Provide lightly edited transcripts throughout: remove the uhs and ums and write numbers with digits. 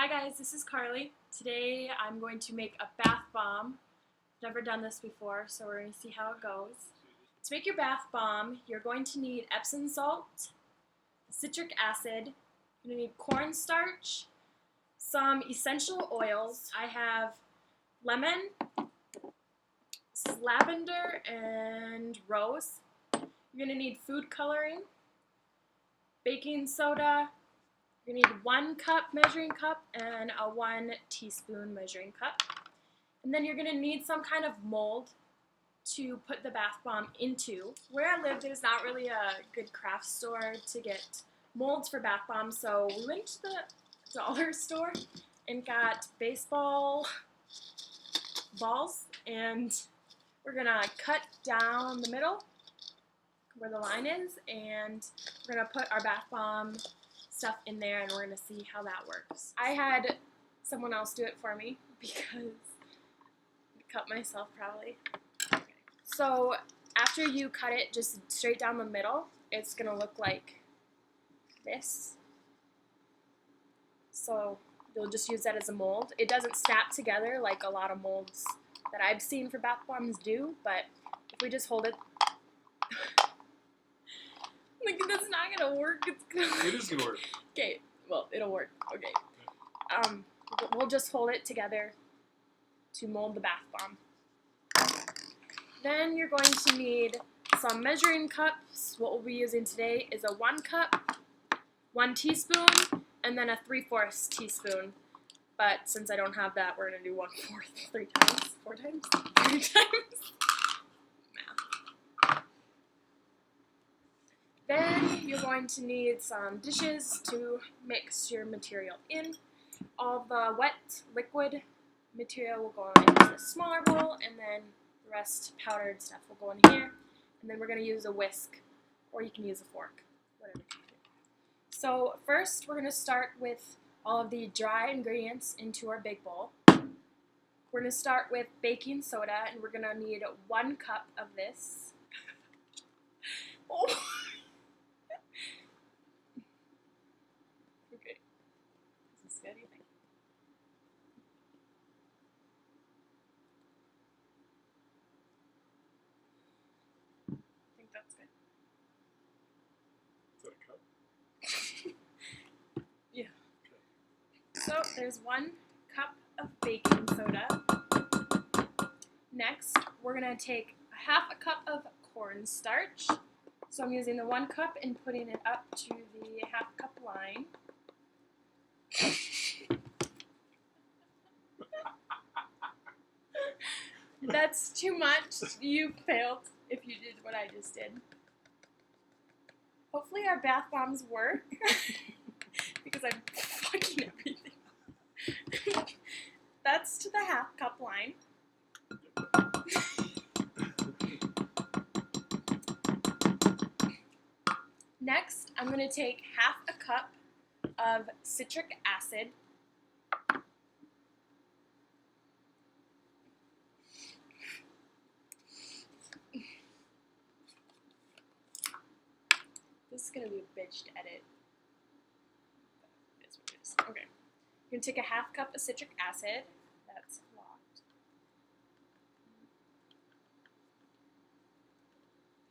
Hi guys, this is Carly. Today I'm going to make a bath bomb. Never done this before, so we're going to see how it goes. To make your bath bomb, you're going to need Epsom salt, citric acid, you're going to need cornstarch, some essential oils. I have lemon, this is lavender and rose. You're going to need food coloring, baking soda. You're going to need 1 cup measuring cup and a 1 teaspoon measuring cup. And then you're going to need some kind of mold to put the bath bomb into. Where I live, there's not really a good craft store to get molds for bath bombs, so we went to the dollar store and got baseball balls, and we're going to cut down the middle where the line is, and we're going to put our bath bomb stuff in there, and we're going to see how that works. I had someone else do it for me because I cut myself probably. Okay. So after you cut it just straight down the middle, it's going to look like this. So you'll just use that as a mold. It doesn't snap together like a lot of molds that I've seen for bath bombs do, but if we just hold it, like, that's not gonna work. It is gonna work. Okay, well, it'll work. Okay. We'll just hold it together to mold the bath bomb. Then you're going to need some measuring cups. What we'll be using today is a 1 cup, 1 teaspoon, and then a 3/4 teaspoon. But since I don't have that, we're gonna do 1/4 3 times, 4 times, 3 times. Then you're going to need some dishes to mix your material in. All the wet liquid material will go into the smaller bowl, and then the rest powdered stuff will go in here. And then we're going to use a whisk, or you can use a fork, whatever you do. So first we're going to start with all of the dry ingredients into our big bowl. We're going to start with baking soda, and we're going to need 1 cup of this. Oh. Okay. Is this good, you think? I think that's good. Is that a cup? Yeah. Okay. So there's 1 cup of baking soda. Next, we're going to take 1/2 cup of cornstarch. So I'm using the 1 cup and putting it up to the 1/2 cup line. That's too much. You failed if you did what I just did. Hopefully our bath bombs work because I'm fucking everything. That's to the 1/2 cup line. Next, I'm going to take 1/2 cup of citric acid. This is going to be a bitch to edit. It is what it is. Okay. You're going to take a 1/2 cup of citric acid. That's a lot.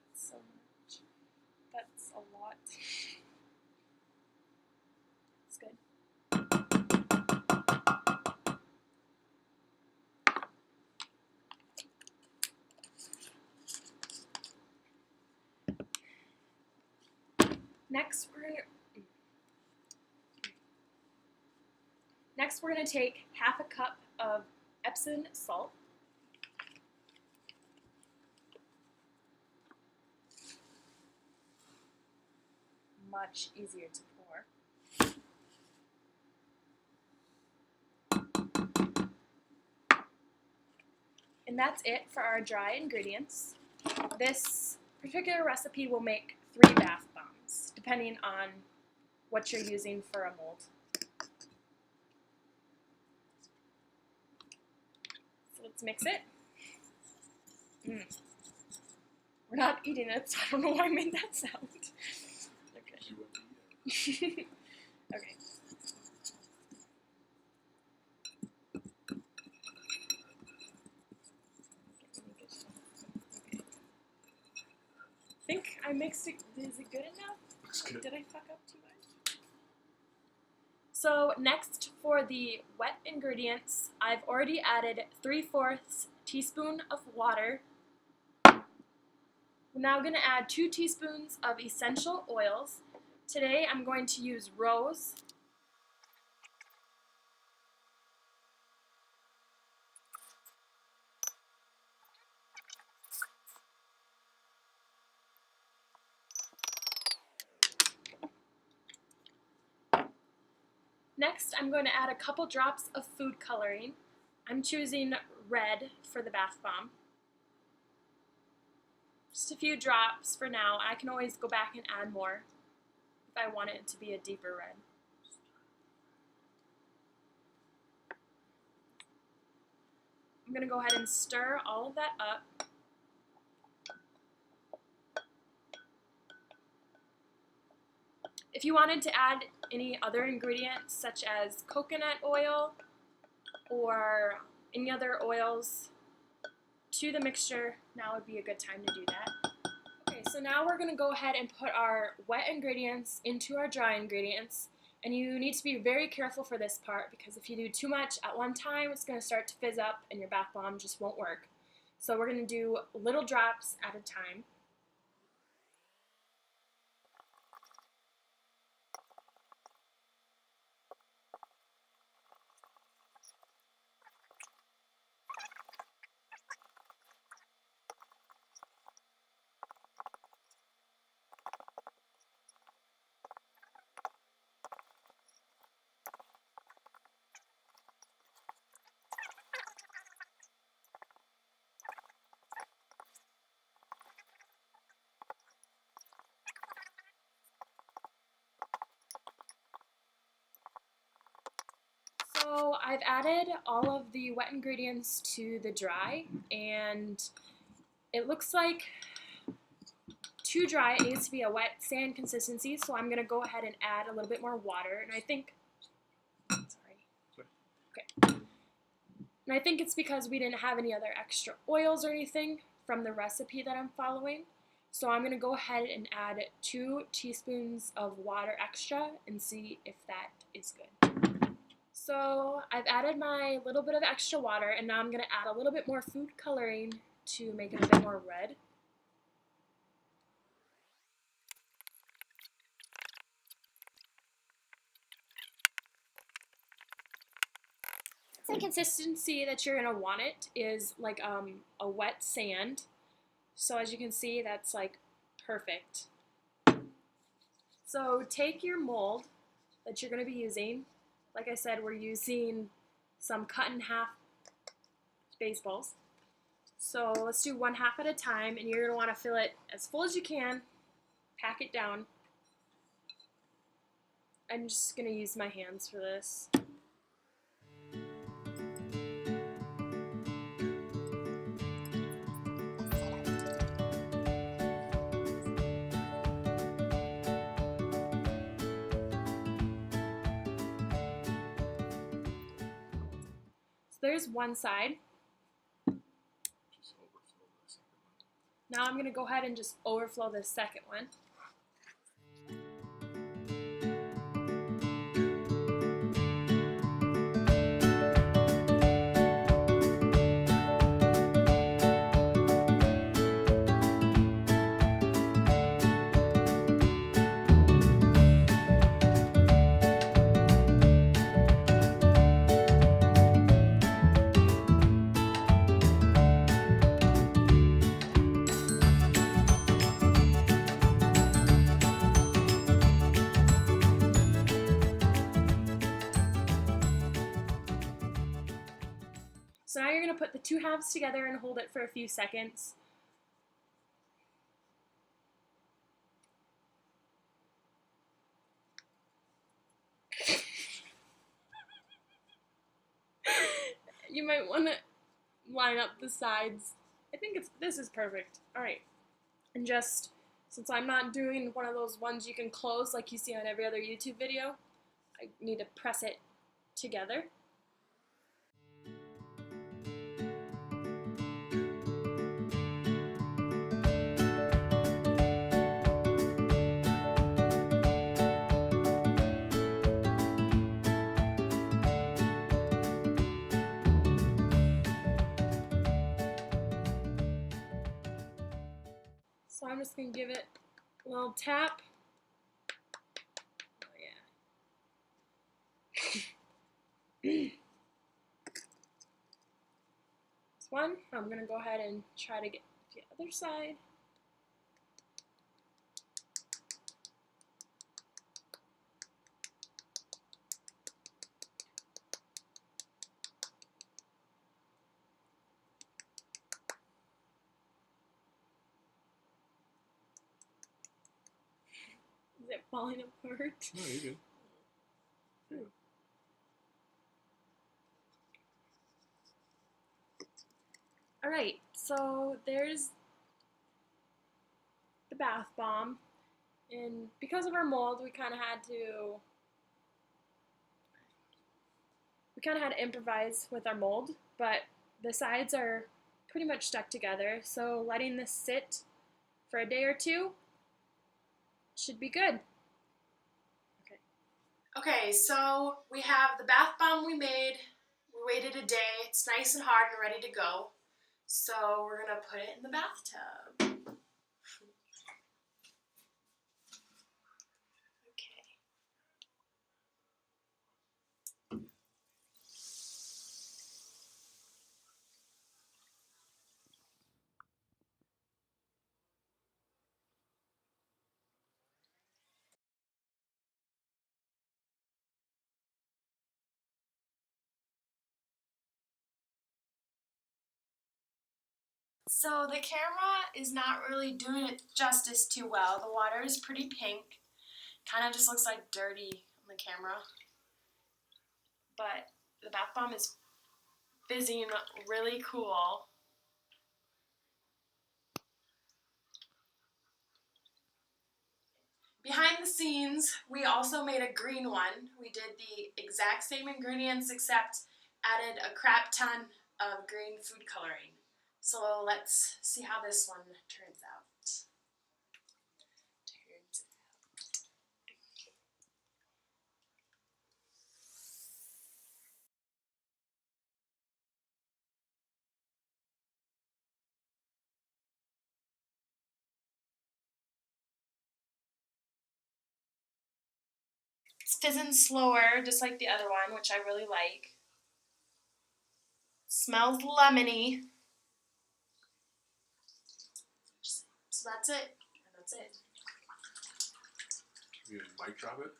That's so much. That's a lot. It's good. Next, we're gonna take 1/2 cup of Epsom salt. Much easier to pour. And that's it for our dry ingredients. This particular recipe will make 3 bath bombs, depending on what you're using for a mold. So let's mix it. We're not eating it, so I don't know why I made that sound. Okay. Okay. think I mixed it. Is it good enough? Looks good. Did I fuck up too much? So next for the wet ingredients, I've already added 3/4 teaspoon of water. We're now going to add 2 teaspoons of essential oils. Today I'm going to use rose. Next, I'm going to add a couple drops of food coloring. I'm choosing red for the bath bomb. Just a few drops for now. I can always go back and add more if I want it to be a deeper red. I'm going to go ahead and stir all of that up. If you wanted to add any other ingredients such as coconut oil or any other oils to the mixture, now would be a good time to do that. Okay, so now we're going to go ahead and put our wet ingredients into our dry ingredients. And you need to be very careful for this part because if you do too much at one time, it's going to start to fizz up and your bath bomb just won't work. So we're going to do little drops at a time. So I've added all of the wet ingredients to the dry, and it looks like too dry. It needs to be a wet sand consistency, so I'm going to go ahead and add a little bit more water, and I think, okay. And I think it's because we didn't have any other extra oils or anything from the recipe that I'm following. So I'm going to go ahead and add 2 teaspoons of water extra and see if that is good. So I've added my little bit of extra water, and now I'm going to add a little bit more food coloring to make it a bit more red. The consistency that you're going to want it is like a wet sand. So as you can see, that's like perfect. So take your mold that you're going to be using. Like I said, we're using some cut in half baseballs. So let's do 1/2 at a time, and you're going to want to fill it as full as you can. Pack it down. I'm just going to use my hands for this. There's one side. Just overflow the second one. Now I'm going to go ahead and just overflow the second one. So now you're going to put the 2 halves together and hold it for a few seconds. You might want to line up the sides. I think this is perfect. Alright. And just, since I'm not doing one of those ones you can close like you see on every other YouTube video, I need to press it together. I'm just going to give it a little tap. Oh, yeah. This one, I'm going to go ahead and try to get the other side. Is it falling apart? No, you're good. Alright, so there's the bath bomb. And because of our mold, we kind of had to improvise with our mold, but the sides are pretty much stuck together, so letting this sit for a day or two should be good. Okay, so we have the bath bomb we made. We waited a day. It's nice and hard and ready to go. So we're going to put it in the bathtub. Okay. So the camera is not really doing it justice too well. The water is pretty pink. Kind of just looks like dirty on the camera. But the bath bomb is fizzing really cool. Behind the scenes, we also made a green one. We did the exact same ingredients except added a crap ton of green food coloring. So let's see how this one turns out. It's fizzing slower, just like the other one, which I really like. Smells lemony. So that's it. And that's it. You gonna mic drop it?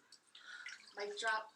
Mic drop.